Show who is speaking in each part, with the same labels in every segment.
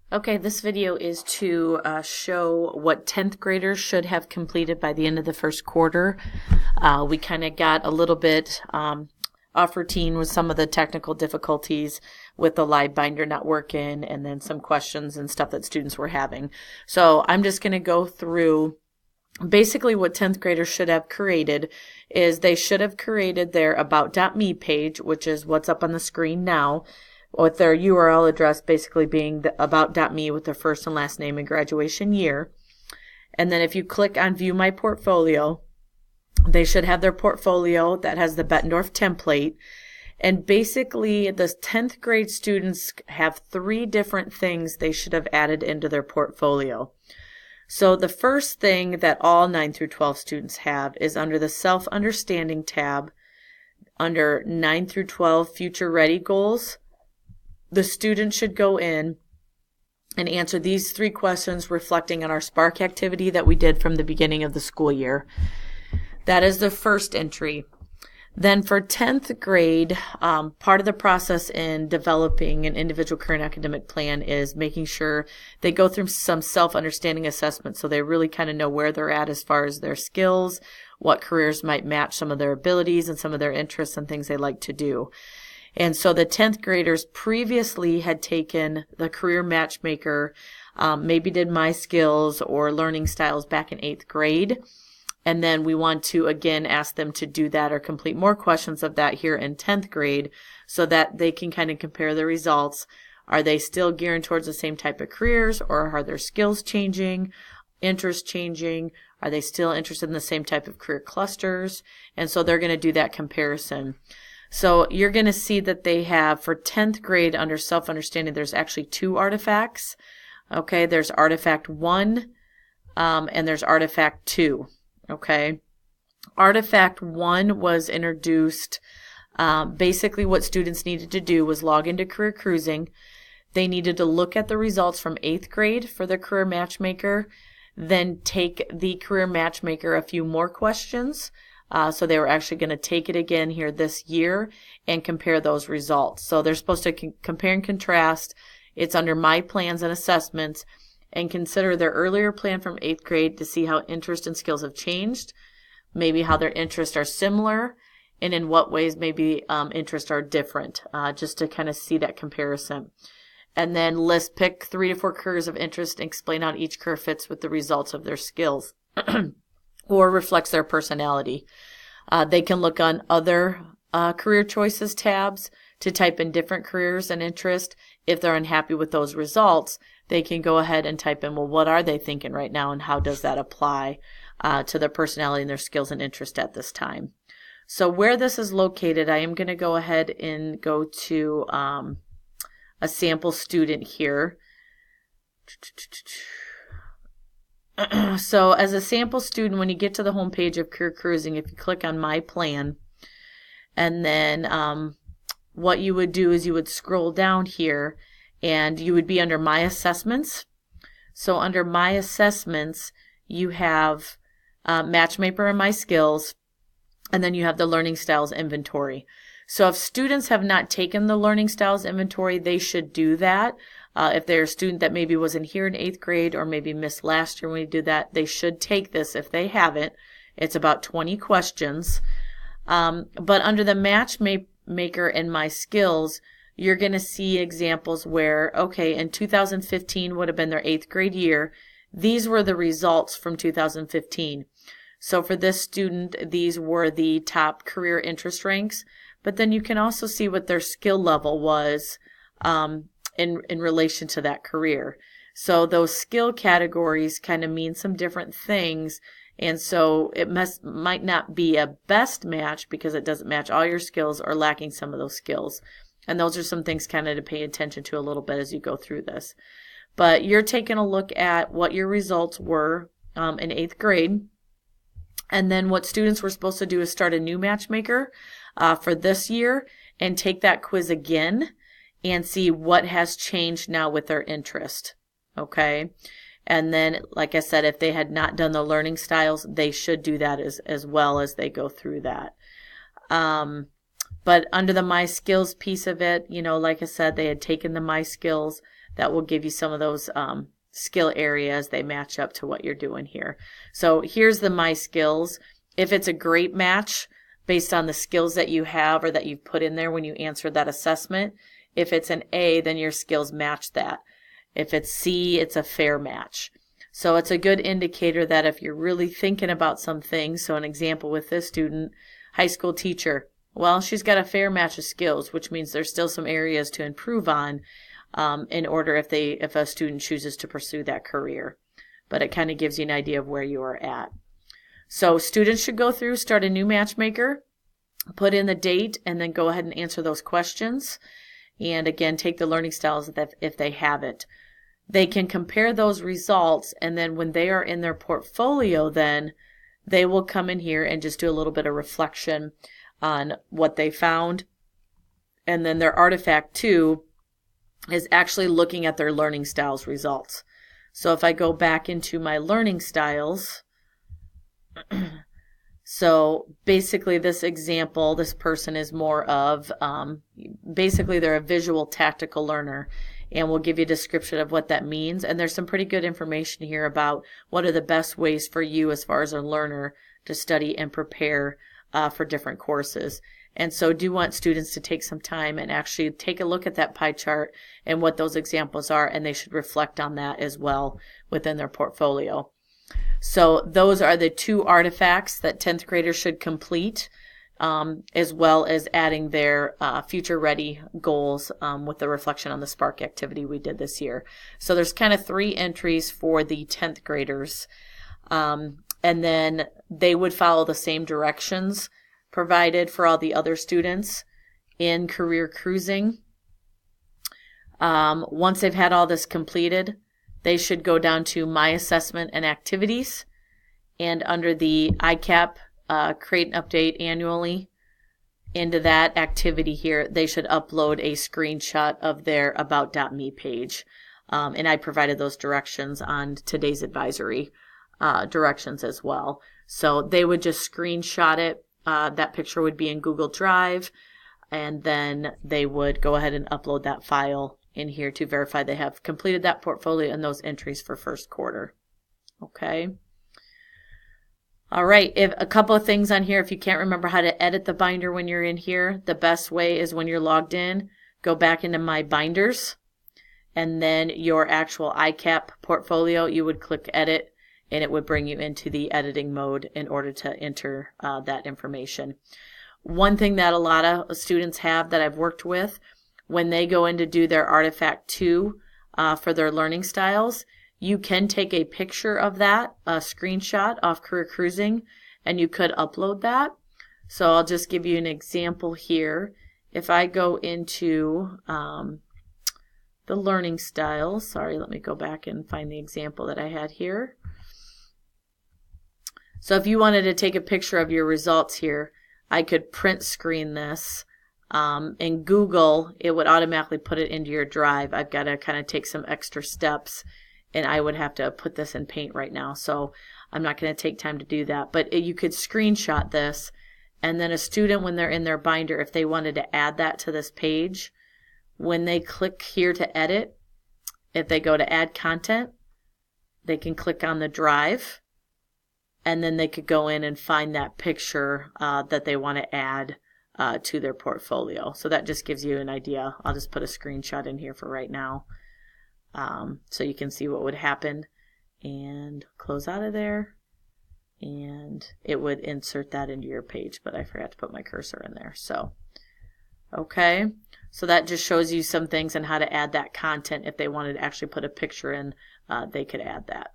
Speaker 1: Okay, this video is to show what 10th graders should have completed by the end of the first quarter. We kind of got a little bit off routine with some of the technical difficulties with the live binder not working, and then some questions and stuff that students were having. So I'm just going to go through basically what 10th graders should have created. Is they should have created their about.me page, which is what's up on the screen now, with their URL address basically being the about.me with their first and last name and graduation year. And then if you click on View My Portfolio, they should have their portfolio that has the Bettendorf template. And basically, the 10th grade students have 3 different things they should have added into their portfolio. So the first thing that all 9 through 12 students have is under the Self-Understanding tab, under 9 through 12 Future Ready Goals. The student should go in and answer these 3 questions reflecting on our Spark activity that we did from the beginning of the school year. That is the first entry. Then for 10th grade, part of the process in developing an individual career and academic plan is making sure they go through some self-understanding assessments so they really kind of know where they're at as far as their skills, what careers might match some of their abilities and some of their interests and things they like to do. And so the 10th graders previously had taken the career matchmaker, maybe did My Skills or learning styles back in 8th grade. And then we want to again ask them to do that or complete more questions of that here in 10th grade so that they can kind of compare the results. Are they still gearing towards the same type of careers, or are their skills changing, interests changing? Are they still interested in the same type of career clusters? And so they're going to do that comparison. So you're going to see that they have, for 10th grade under self-understanding, there's actually 2 artifacts. Okay, there's artifact 1 and there's artifact 2. Okay, artifact 1 was introduced. Basically what students needed to do was log into Career Cruising. They needed to look at the results from 8th grade for the Career Matchmaker, then take the Career Matchmaker a few more questions. So they were actually going to take it again here this year and compare those results. So they're supposed to compare and contrast. It's under My Plans and Assessments, and consider their earlier plan from 8th grade to see how interest and skills have changed, maybe how their interests are similar, and in what ways maybe interests are different, just to kind of see that comparison. And then pick 3 to 4 careers of interest and explain how each career fits with the results of their skills or reflects their personality. They can look on other career choices tabs to type in different careers and interest. If they're unhappy with those results, they can go ahead and type in, well, what are they thinking right now and how does that apply to their personality and their skills and interest at this time. So where this is located, I am going to go ahead and go to a sample student here. So as a sample student, when you get to the home page of Career Cruising, if you click on My Plan, and then what you would do is you would scroll down here and you would be under My Assessments. So under My Assessments, you have Matchmaker and My Skills, and then you have the Learning Styles Inventory. So if students have not taken the Learning Styles Inventory, they should do that. If they're a student that maybe wasn't here in 8th grade or maybe missed last year when we did that, they should take this if they haven't. It's about 20 questions. But under the Matchmaker and My Skills, you're going to see examples where, okay, in 2015 would have been their 8th grade year. These were the results from 2015. So for this student, these were the top career interest ranks. But then you can also see what their skill level was in relation to that career. So those skill categories kind of mean some different things. And so it might not be a best match because it doesn't match all your skills or lacking some of those skills. And those are some things kind of to pay attention to a little bit as you go through this. But you're taking a look at what your results were in 8th grade. And then what students were supposed to do is start a new matchmaker for this year and take that quiz again and see what has changed now with their interest. Okay. And then, like I said, if they had not done the learning styles, they should do that as well as they go through that. But under the My Skills piece of it, like I said, they had taken the My Skills. that will give you some of those skill areas. They match up to what you're doing here. So here's the My Skills. If it's a great match based on the skills that you have or that you've put in there when you answered that assessment, if it's an A, then your skills match that. If it's C, it's a fair match. So it's a good indicator that if you're really thinking about some things, so an example with this student, high school teacher, well, she's got a fair match of skills, which means there's still some areas to improve on in order if a student chooses to pursue that career. But it kind of gives you an idea of where you are at. So students should go through, start a new matchmaker, put in the date, and then go ahead and answer those questions. And again, take the learning styles if they have it. They can compare those results, and then when they are in their portfolio, then they will come in here and just do a little bit of reflection on what they found. And then their artifact 2 is actually looking at their learning styles results. So if I go back into my learning styles, so basically this example, this person is more of, basically they're a visual tactical learner, and we'll give you a description of what that means. And there's some pretty good information here about what are the best ways for you as far as a learner to study and prepare for different courses. And so do want students to take some time and actually take a look at that pie chart and what those examples are, and they should reflect on that as well within their portfolio. So those are the 2 artifacts that 10th graders should complete, as well as adding their future ready goals with the reflection on the Spark activity we did this year. So there's kind of 3 entries for the 10th graders, and then they would follow the same directions provided for all the other students in career cruising. Once they've had all this completed, they should go down to My Assessment and Activities, and under the ICAP, create and update annually, into that activity here, they should upload a screenshot of their about.me page. And I provided those directions on today's advisory directions as well. So they would just screenshot it. That picture would be in Google Drive, and then they would go ahead and upload that file in here to verify they have completed that portfolio and those entries for first quarter. Okay. All right, if a couple of things on here, if you can't remember how to edit the binder when you're in here, the best way is when you're logged in, go back into My Binders, and then your actual ICAP portfolio, you would click Edit, and it would bring you into the editing mode in order to enter that information. One thing that a lot of students have that I've worked with, when they go in to do their Artifact 2 for their learning styles, you can take a picture of that, a screenshot off Career Cruising, and you could upload that. So I'll just give you an example here. If I go into the learning styles, sorry, let me go back and find the example that I had here. So if you wanted to take a picture of your results here, I could print screen this. In Google, it would automatically put it into your drive. I've got to kind of take some extra steps, and I would have to put this in Paint right now, so I'm not going to take time to do that. But you could screenshot this, and then a student, when they're in their binder, if they wanted to add that to this page, when they click here to edit, if they go to add content, they can click on the drive, and then they could go in and find that picture that they want to add to their portfolio. So that just gives you an idea. I'll just put a screenshot in here for right now, so you can see what would happen, and close out of there, and it would insert that into your page, but I forgot to put my cursor in there. So okay, so that just shows you some things on how to add that content. If they wanted to actually put a picture in, they could add that.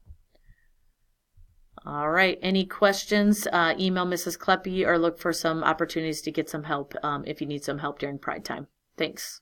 Speaker 1: All right, any questions, email Mrs. Kleppe or look for some opportunities to get some help if you need some help during Pride time. Thanks.